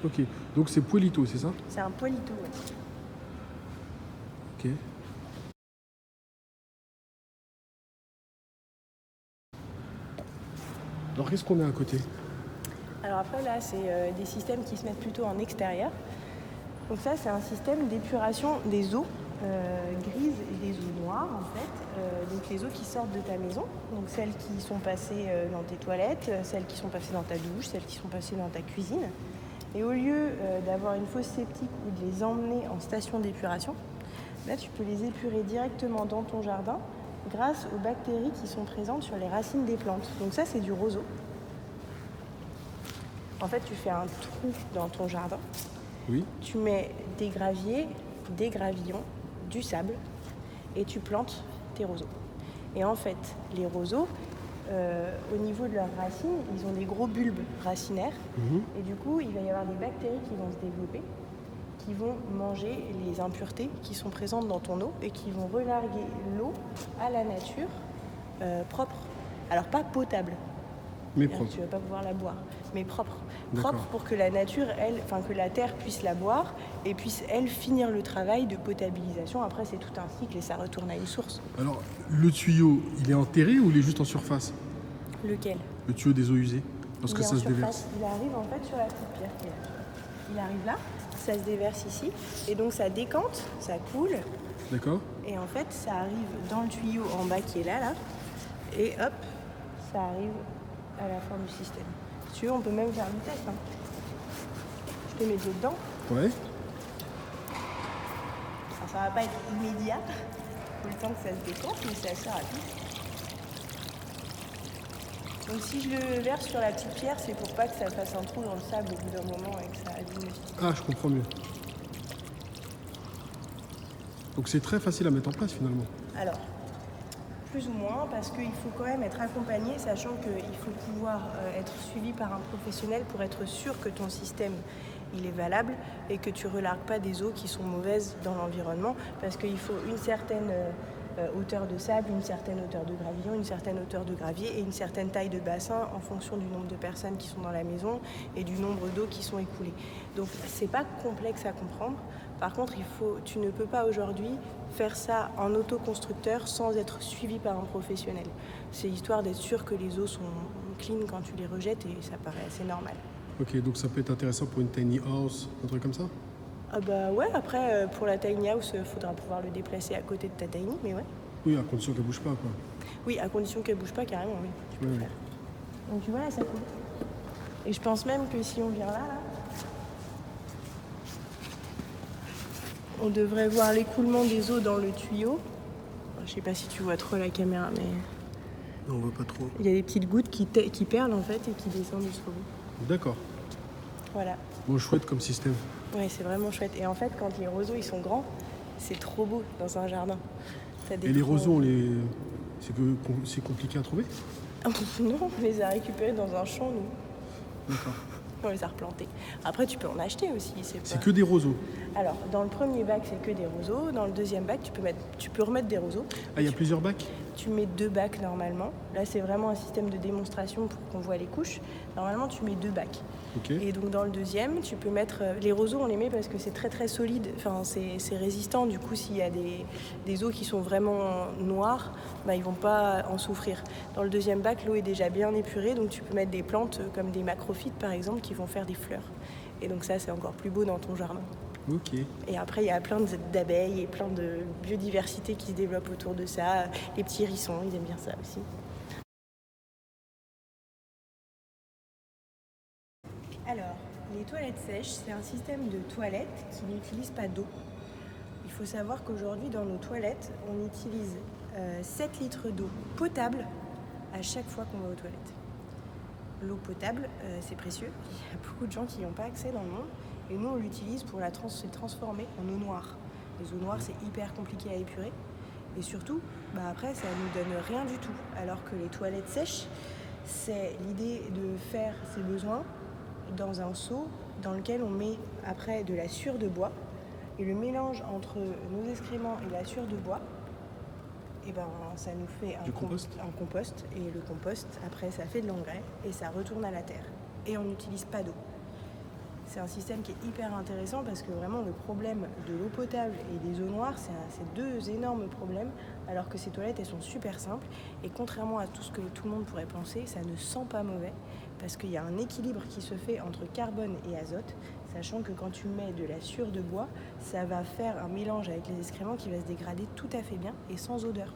Ok. Donc c'est Puelito, c'est ça? C'est un Puelito, ouais. Ok. Alors qu'est-ce qu'on a à côté? Alors après là, c'est des systèmes qui se mettent plutôt en extérieur. Donc ça, c'est un système d'épuration des eaux grises et des eaux noires en fait. Donc les eaux qui sortent de ta maison, donc celles qui sont passées dans tes toilettes, celles qui sont passées dans ta douche, celles qui sont passées dans ta cuisine. Et au lieu d'avoir une fosse septique ou de les emmener en station d'épuration, là tu peux les épurer directement dans ton jardin grâce aux bactéries qui sont présentes sur les racines des plantes. Donc ça, c'est du roseau. En fait, tu fais un trou dans ton jardin. Oui. Tu mets des graviers, des gravillons, du sable et tu plantes tes roseaux. Et en fait, les roseaux, au niveau de leurs racines, ils ont des gros bulbes racinaires. Et du coup, il va y avoir des bactéries qui vont se développer, qui vont manger les impuretés qui sont présentes dans ton eau et qui vont relarguer l'eau à la nature propre. Alors pas potable, Mais propre. tu ne vas pas pouvoir la boire, mais propre. D'accord. Propre pour que la nature, que la terre puisse la boire et puisse, elle, finir le travail de potabilisation. Après, c'est tout un cycle et ça retourne à une source. Alors, le tuyau, il est enterré ou il est juste en surface? Lequel? Le tuyau des eaux usées, lorsque Il est ça en se déverse. surface. Il arrive en fait sur la petite pierre qui est là. Il arrive là, ça se déverse ici, et donc ça décante, ça coule, D'accord. et en fait, ça arrive dans le tuyau en bas qui est là, et hop, ça arrive à la fin du système. Si tu veux, on peut même faire le test. Hein. Je te mets dedans. Ouais. Alors, ça va pas être immédiat, faut le temps que ça se décante, mais c'est assez rapide. Donc si je le verse sur la petite pierre, c'est pour pas que ça fasse un trou dans le sable au bout d'un moment et que ça abîme. Ah, je comprends mieux. Donc c'est très facile à mettre en place finalement. Alors, plus ou moins, parce qu'il faut quand même être accompagné, sachant qu'il faut pouvoir être suivi par un professionnel pour être sûr que ton système il est valable et que tu relargues pas des eaux qui sont mauvaises dans l'environnement, parce qu'il faut une certaine hauteur de sable, une certaine hauteur de gravillon, une certaine hauteur de gravier et une certaine taille de bassin en fonction du nombre de personnes qui sont dans la maison et du nombre d'eau qui sont écoulées. Donc c'est pas complexe à comprendre. Par contre, tu ne peux pas aujourd'hui faire ça en autoconstructeur sans être suivi par un professionnel. C'est histoire d'être sûr que les eaux sont clean quand tu les rejettes et ça paraît assez normal. Ok, donc ça peut être intéressant pour une tiny house, un truc comme ça? Ah bah ouais, après pour la tiny house, il faudra pouvoir le déplacer à côté de ta tiny, mais ouais. Oui, à condition qu'elle bouge pas, quoi. Oui, à condition qu'elle bouge pas, carrément, oui. Tu peux le faire. Donc tu vois, là, ça coule. Et je pense même que si on vient là, on devrait voir l'écoulement des eaux dans le tuyau. Je sais pas si tu vois trop la caméra, mais Non, on voit pas trop. il y a des petites gouttes qui perlent en fait et qui descendent jusqu'au bout. D'accord. Voilà. Bon, chouette comme système. Ouais, c'est vraiment chouette. Et en fait, quand les roseaux ils sont grands, c'est trop beau dans un jardin. Et les roseaux, c'est compliqué à trouver? Non, on les a récupérés dans un champ, nous. D'accord. On les a replantés. Après, tu peux en acheter aussi. C'est que des roseaux. Alors, dans le premier bac, c'est que des roseaux. Dans le deuxième bac, tu peux remettre des roseaux. Ah, il y a plusieurs bacs? Tu mets 2 bacs normalement. Là, c'est vraiment un système de démonstration pour qu'on voit les couches. Normalement, tu mets 2 bacs. Ok. Et donc, dans le deuxième, tu peux mettre... Les roseaux, on les met parce que c'est très, très solide. Enfin, c'est résistant. Du coup, s'il y a des eaux qui sont vraiment noires, bah, ils vont pas en souffrir. Dans le deuxième bac, l'eau est déjà bien épurée. Donc, tu peux mettre des plantes comme des macrophytes, par exemple, qui vont faire des fleurs. Et donc, ça, c'est encore plus beau dans ton jardin. Ok. Et après, il y a plein d'abeilles et plein de biodiversité qui se développe autour de ça. Les petits hérissons, ils aiment bien ça aussi. Alors, les toilettes sèches, c'est un système de toilettes qui n'utilise pas d'eau. Il faut savoir qu'aujourd'hui, dans nos toilettes, on utilise 7 litres d'eau potable à chaque fois qu'on va aux toilettes. L'eau potable, c'est précieux. Il y a beaucoup de gens qui n'y ont pas accès dans le monde. Et nous, on l'utilise pour la transformer en eau noire. Les eaux noires, c'est hyper compliqué à épurer. Et surtout, après, ça ne nous donne rien du tout. Alors que les toilettes sèches, c'est l'idée de faire ses besoins dans un seau dans lequel on met après de la sciure de bois. Et le mélange entre nos excréments et la sciure de bois, ça nous fait un compost. Et le compost, après, ça fait de l'engrais et ça retourne à la terre. Et on n'utilise pas d'eau. C'est un système qui est hyper intéressant parce que vraiment le problème de l'eau potable et des eaux noires, c'est deux énormes problèmes, alors que ces toilettes, elles sont super simples. Et contrairement à tout ce que tout le monde pourrait penser, ça ne sent pas mauvais parce qu'il y a un équilibre qui se fait entre carbone et azote, sachant que quand tu mets de la sciure de bois, ça va faire un mélange avec les excréments qui va se dégrader tout à fait bien et sans odeur.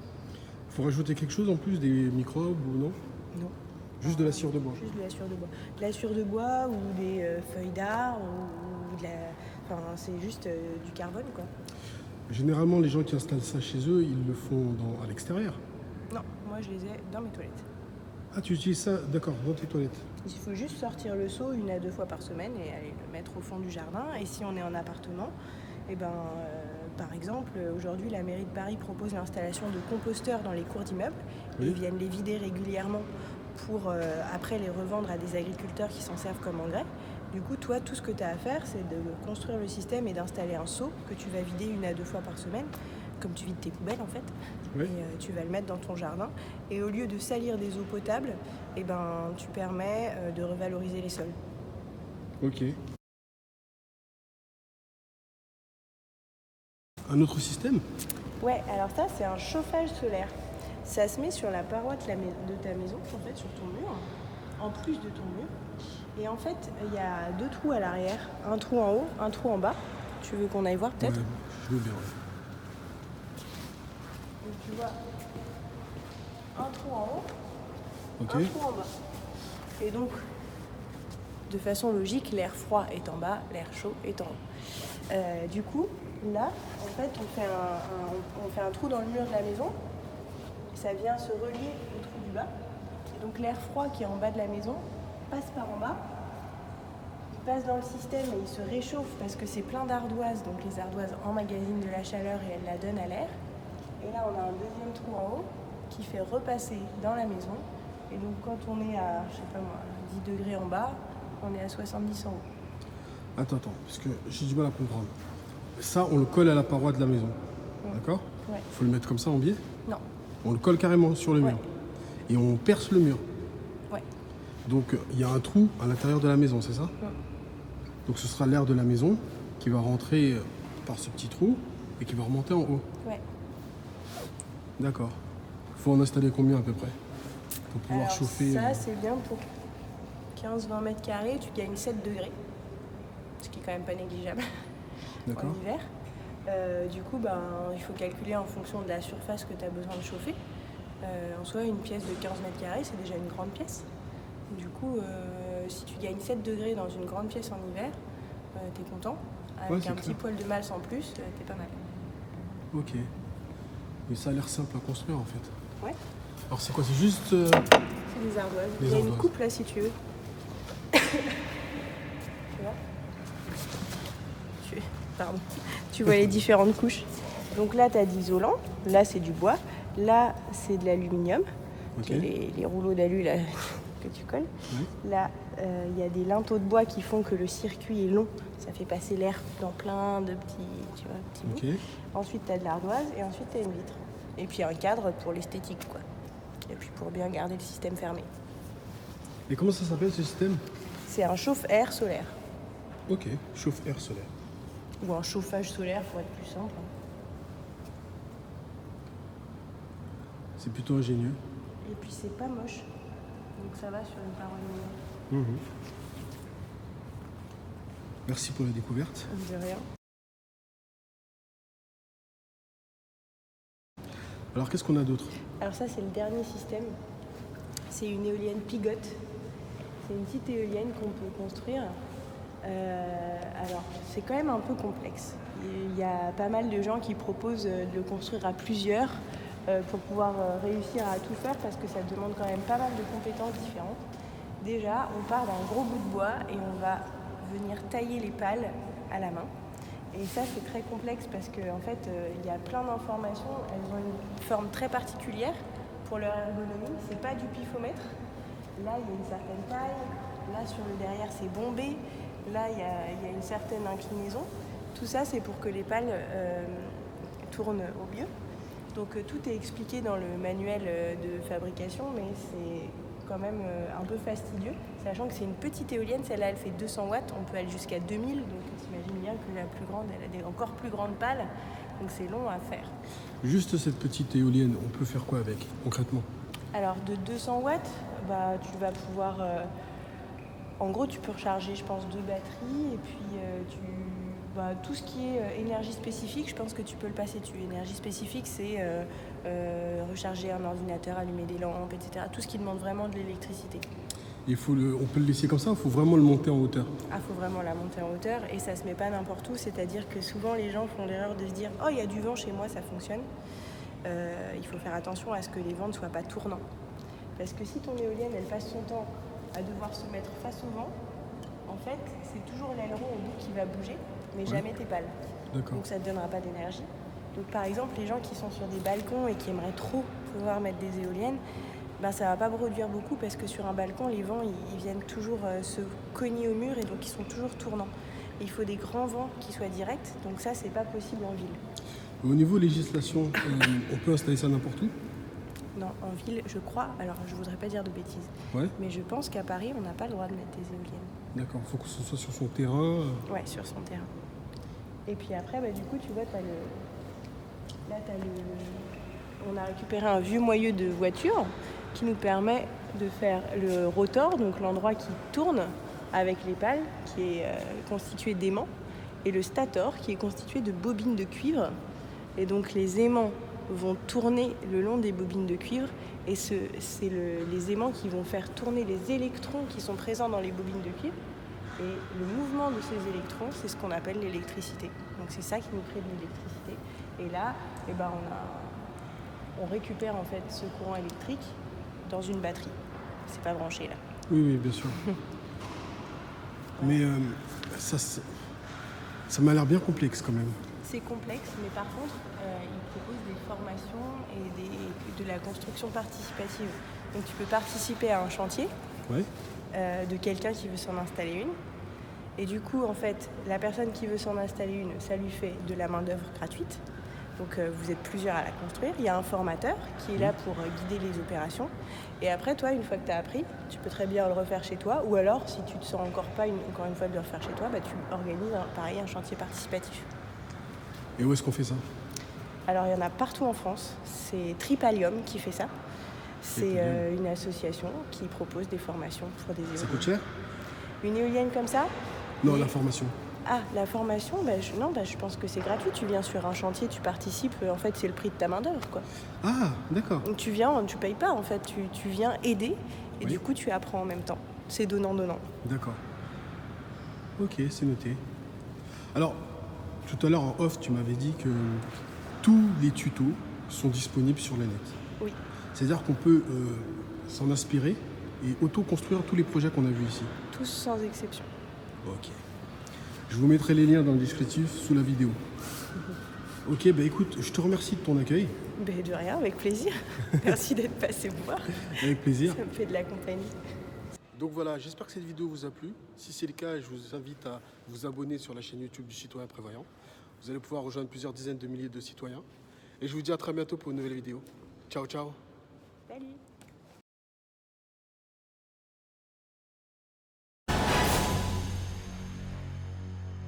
Faut rajouter quelque chose en plus, des microbes ou non? Non. Juste de la cire de bois. Juste de la sciure de bois. De la sciure de bois ou des feuilles d'art ou de la... Enfin, c'est juste du carbone, quoi. Généralement, les gens qui installent ça chez eux, ils le font à l'extérieur. Non, moi je les ai dans mes toilettes. Ah, tu utilises ça, d'accord, dans tes toilettes. Il faut juste sortir le seau 1 à 2 fois par semaine et aller le mettre au fond du jardin. Et si on est en appartement, eh ben, par exemple, aujourd'hui, la mairie de Paris propose l'installation de composteurs dans les cours d'immeubles. Oui. Ils viennent les vider régulièrement pour après les revendre à des agriculteurs qui s'en servent comme engrais. Du coup, toi, tout ce que tu as à faire, c'est de construire le système et d'installer un seau que tu vas vider 1 à 2 fois par semaine, comme tu vides tes poubelles en fait. Oui. Et tu vas le mettre dans ton jardin. Et au lieu de salir des eaux potables, eh ben, tu permets de revaloriser les sols. Ok. Un autre système? Ouais, alors ça, c'est un chauffage solaire. Ça se met sur la paroi de ta maison, en fait, sur ton mur, en plus de ton mur. Et en fait, il y a 2 trous à l'arrière, un trou en haut, un trou en bas. Tu veux qu'on aille voir peut-être? Ouais, je veux bien. Ouais. Donc tu vois, un trou en haut, Ok. un trou en bas. Et donc, de façon logique, l'air froid est en bas, l'air chaud est en haut. Du coup, là, en fait, on fait un trou dans le mur de la maison. Ça vient se relier au trou du bas. Et donc l'air froid qui est en bas de la maison passe par en bas. Il passe dans le système et il se réchauffe parce que c'est plein d'ardoises. Donc les ardoises emmagasinent de la chaleur et elles la donnent à l'air. Et là, on a un deuxième trou en haut qui fait repasser dans la maison. Et donc quand on est à, je sais pas moi, 10 degrés en bas, on est à 70 en haut. Attends, parce que j'ai du mal à comprendre. Ça, on le colle à la paroi de la maison. D'accord? Ouais. Faut le mettre comme ça en biais? Non. On le colle carrément sur le mur. Ouais. Et on perce le mur. Ouais. Donc il y a un trou à l'intérieur de la maison, c'est ça? Ouais. Donc ce sera l'air de la maison qui va rentrer par ce petit trou et qui va remonter en haut. Ouais. D'accord. Faut en installer combien à peu près pour pouvoir Alors, chauffer? ça, c'est bien pour 15-20 mètres carrés, tu gagnes 7 degrés. Ce qui est quand même pas négligeable D'accord. en hiver. Du coup, il faut calculer en fonction de la surface que tu as besoin de chauffer. En soi, une pièce de 15 mètres carrés, c'est déjà une grande pièce. Du coup, si tu gagnes 7 degrés dans une grande pièce en hiver, t'es content. Avec c'est un petit clair. poêle de masse en plus, t'es pas mal. Ok. Mais ça a l'air simple à construire en fait. Ouais, Alors c'est quoi? C'est juste... c'est des ardoises. Des Il y a une ardoises. coupe là si tu veux. Tu vois Pardon. Tu vois les différentes couches. Donc là, tu as de l'isolant. Là, c'est du bois. Là, c'est de l'aluminium. Ok. C'est les rouleaux d'alu là, que tu colles. Oui. Là, il y a des linteaux de bois qui font que le circuit est long. Ça fait passer l'air dans plein de petits bouts. Ok. Ensuite, tu as de l'ardoise et ensuite, tu as une vitre. Et puis un cadre pour l'esthétique, quoi. Et puis pour bien garder le système fermé. Et comment ça s'appelle ce système? C'est un chauffe-air solaire. Ok. Chauffe-air solaire. Ou un chauffage solaire pour être plus simple. C'est plutôt ingénieux. Et puis c'est pas moche. Donc ça va sur une paroi lumineuse. Merci pour la découverte. De rien. Alors qu'est-ce qu'on a d'autre? Alors ça c'est le dernier système. C'est une éolienne pigote. C'est une petite éolienne qu'on peut construire. Alors c'est quand même un peu complexe. Il y a pas mal de gens qui proposent de le construire à plusieurs pour pouvoir réussir à tout faire parce que ça demande quand même pas mal de compétences différentes. Déjà, on part d'un gros bout de bois et on va venir tailler les pales à la main. Et ça, c'est très complexe parce qu'en fait, il y a plein d'informations. Elles ont une forme très particulière pour leur ergonomie. C'est pas du pifomètre. Là, il y a une certaine taille. Là, sur le derrière, c'est bombé. Là, il y a une certaine inclinaison. Tout ça, c'est pour que les pales tournent au mieux. Donc, tout est expliqué dans le manuel de fabrication, mais c'est quand même un peu fastidieux, sachant que c'est une petite éolienne, celle-là elle fait 200 watts, on peut aller jusqu'à 2000, donc t'imagines bien que la plus grande, elle a des encore plus grandes pales, donc c'est long à faire. Juste cette petite éolienne, on peut faire quoi avec, concrètement? Alors de 200 watts, bah, tu vas pouvoir... en gros, tu peux recharger, je pense, 2 batteries, et puis tout ce qui est énergie spécifique, je pense que tu peux le passer dessus. Énergie spécifique, c'est recharger un ordinateur, allumer des lampes, etc. Tout ce qui demande vraiment de l'électricité. On peut le laisser comme ça, il faut vraiment le monter en hauteur. Ah, faut vraiment la monter en hauteur, et ça se met pas n'importe où, c'est-à-dire que souvent les gens font l'erreur de se dire « Oh, il y a du vent chez moi, ça fonctionne ». Il faut faire attention à ce que les vents ne soient pas tournants. Parce que si ton éolienne, elle passe son temps à devoir se mettre face au vent, en fait, c'est toujours l'aileron au bout qui va bouger, mais jamais tes pales. Donc ça ne te donnera pas d'énergie. Donc par exemple, les gens qui sont sur des balcons et qui aimeraient trop pouvoir mettre des éoliennes, ben, ça ne va pas produire beaucoup parce que sur un balcon, les vents, ils viennent toujours se cogner au mur et donc ils sont toujours tournants. Il faut des grands vents qui soient directs, donc ça, c'est pas possible en ville. Au niveau législation, on peut installer ça n'importe où? Non, en ville, je crois, alors je voudrais pas dire de bêtises, mais je pense qu'à Paris, on n'a pas le droit de mettre des éoliennes. D'accord, il faut que ce soit sur son terrain. Ouais, sur son terrain. Et puis après, du coup, tu vois, on a récupéré un vieux moyeu de voiture qui nous permet de faire le rotor, donc l'endroit qui tourne avec les pales, qui est constitué d'aimants, et le stator, qui est constitué de bobines de cuivre. Et donc les aimants vont tourner le long des bobines de cuivre, et c'est les aimants qui vont faire tourner les électrons qui sont présents dans les bobines de cuivre. Et le mouvement de ces électrons, c'est ce qu'on appelle l'électricité. Donc c'est ça qui nous crée de l'électricité. Et là, on récupère en fait ce courant électrique dans une batterie. C'est pas branché là. Oui, bien sûr. Mais ça m'a l'air bien complexe quand même. C'est complexe, mais par contre, ils proposent des formations et de la construction participative. Donc tu peux participer à un chantier de quelqu'un qui veut s'en installer une. Et du coup, en fait, la personne qui veut s'en installer une, ça lui fait de la main-d'œuvre gratuite. Donc vous êtes plusieurs à la construire. Il y a un formateur qui est là pour guider les opérations. Et après, toi, une fois que tu as appris, tu peux très bien le refaire chez toi. Ou alors, si tu ne te sens encore pas encore une fois de le refaire chez toi, tu organises un chantier participatif. Et où est-ce qu'on fait ça? Alors, il y en a partout en France. C'est Tripalium qui fait ça. C'est une association qui propose des formations pour des éoliennes. Ça coûte cher? Une éolienne comme ça? Non, la formation. Ah, la formation, je pense que c'est gratuit. Tu viens sur un chantier, tu participes. En fait, c'est le prix de ta main-d'œuvre, quoi. Ah, d'accord. Donc tu viens, tu payes pas, en fait. Tu viens aider et du coup, tu apprends en même temps. C'est donnant-donnant. D'accord. Ok, c'est noté. Alors, tout à l'heure en off, tu m'avais dit que tous les tutos sont disponibles sur le net. Oui. C'est-à-dire qu'on peut s'en inspirer et auto-construire tous les projets qu'on a vus ici. Tous sans exception. Ok. Je vous mettrai les liens dans le descriptif sous la vidéo. Ok, écoute, je te remercie de ton accueil. De rien, avec plaisir. Merci d'être passé me voir. Avec plaisir. Ça me fait de la compagnie. Donc voilà, j'espère que cette vidéo vous a plu. Si c'est le cas, je vous invite à vous abonner sur la chaîne YouTube du Citoyen Prévoyant. Vous allez pouvoir rejoindre plusieurs dizaines de milliers de citoyens. Et je vous dis à très bientôt pour une nouvelle vidéo. Ciao, ciao. Salut.